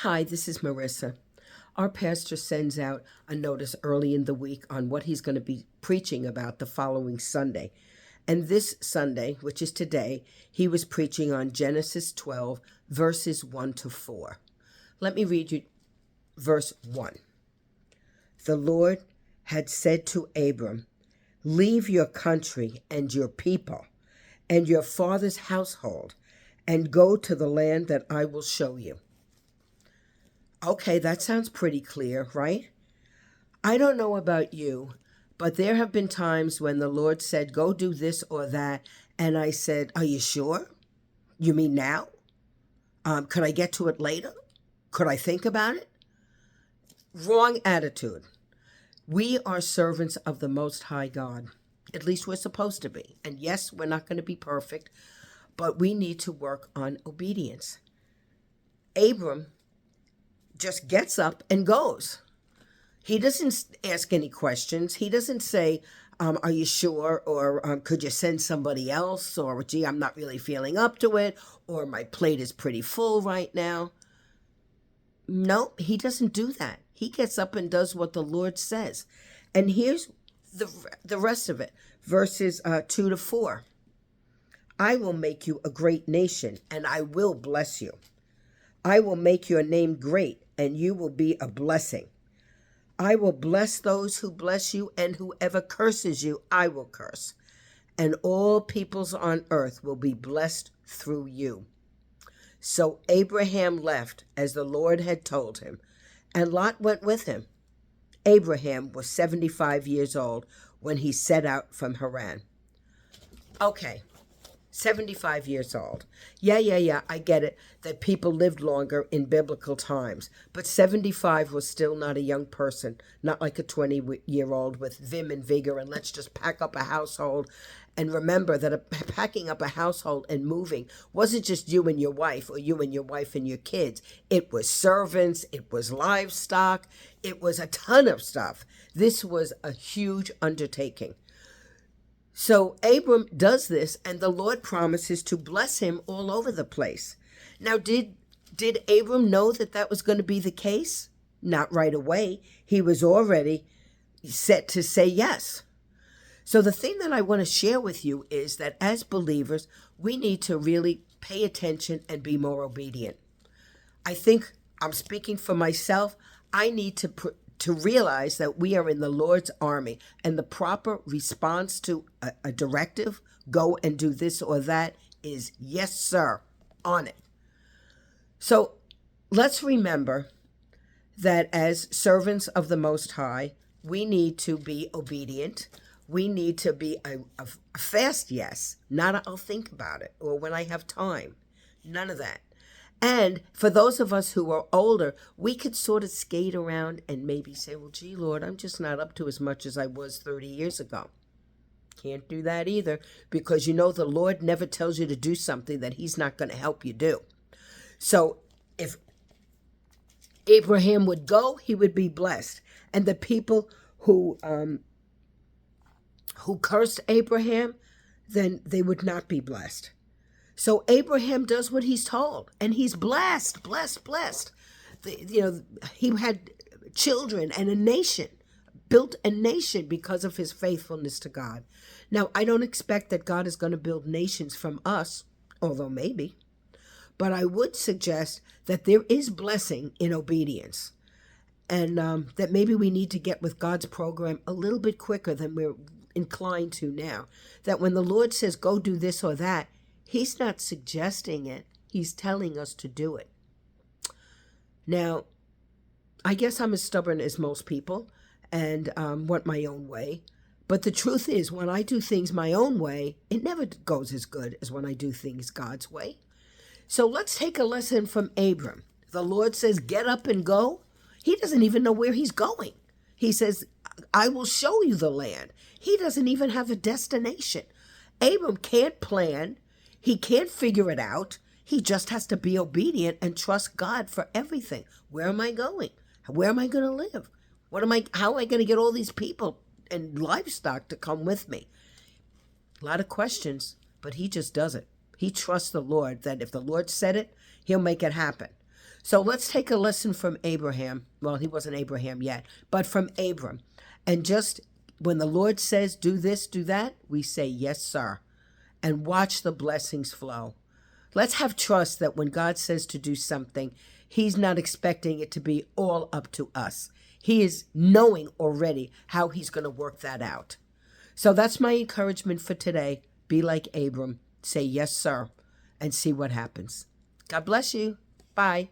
Hi, this is Marissa. Our pastor sends out a notice early in the week on what he's going to be preaching about the following Sunday. And this Sunday, which is today, he was preaching on Genesis 12, verses 1 to 4. Let me read you verse 1. The Lord had said to Abram, "Leave your country and your people and your father's household and go to the land that I will show you." Okay, that sounds pretty clear, right? I don't know about you, but there have been times when the Lord said, go do this or that, and I said, are you sure? You mean now? Could I get to it later? Could I think about it? Wrong attitude. We are servants of the Most High God. At least we're supposed to be. And yes, we're not going to be perfect, but we need to work on obedience. Abram just gets up and goes. He doesn't ask any questions. He doesn't say, are you sure? Or could you send somebody else? Or, gee, I'm not really feeling up to it. Or my plate is pretty full right now. No, he doesn't do that. He gets up and does what the Lord says. And here's the rest of it. Verses 2 to 4. I will make you a great nation, and I will bless you. I will make your name great, and you will be a blessing. I will bless those who bless you, and whoever curses you, I will curse. And all peoples on earth will be blessed through you. So Abraham left as the Lord had told him, and Lot went with him. Abraham was 75 years old when he set out from Haran. Okay. 75 years old. Yeah, I get it that people lived longer in biblical times, but 75 was still not a young person, not like a 20-year-old with vim and vigor and let's just pack up a household. And remember that packing up a household and moving wasn't just you and your wife or you and your wife and your kids. It was servants, it was livestock, it was a ton of stuff. This was a huge undertaking. So Abram does this, and the Lord promises to bless him all over the place. Now, did Abram know that that was going to be the case? Not right away. He was already set to say yes. So the thing that I want to share with you is that as believers, we need to really pay attention and be more obedient. I think I'm speaking for myself. I need to realize that we are in the Lord's army, and the proper response to a directive, go and do this or that, is yes, sir, on it. So let's remember that as servants of the Most High, we need to be obedient. We need to be a fast yes, not a, I'll think about it, or when I have time. None of that. And for those of us who are older, we could sort of skate around and maybe say, well, gee, Lord, I'm just not up to as much as I was 30 years ago. Can't do that either, because you know the Lord never tells you to do something that he's not going to help you do. So if Abraham would go, he would be blessed. And the people who cursed Abraham, then they would not be blessed. So Abraham does what he's told, and he's blessed. He had children and a nation, built a nation because of his faithfulness to God. Now, I don't expect that God is going to build nations from us, although maybe, but I would suggest that there is blessing in obedience, and that maybe we need to get with God's program a little bit quicker than we're inclined to now. That when the Lord says, go do this or that, he's not suggesting it. He's telling us to do it. Now, I guess I'm as stubborn as most people and want my own way. But the truth is, when I do things my own way, it never goes as good as when I do things God's way. So let's take a lesson from Abram. The Lord says, get up and go. He doesn't even know where he's going. He says, I will show you the land. He doesn't even have a destination. Abram can't plan. He can't figure it out. He just has to be obedient and trust God for everything. Where am I going? Where am I going to live? How am I going to get all these people and livestock to come with me? A lot of questions, but he just does it. He trusts the Lord that if the Lord said it, he'll make it happen. So let's take a lesson from Abraham. Well, he wasn't Abraham yet, but from Abram. And just when the Lord says, do this, do that, we say, yes, sir, and watch the blessings flow. Let's have trust that when God says to do something, he's not expecting it to be all up to us. He is knowing already how he's going to work that out. So that's my encouragement for today. Be like Abram. Say yes, sir, and see what happens. God bless you. Bye.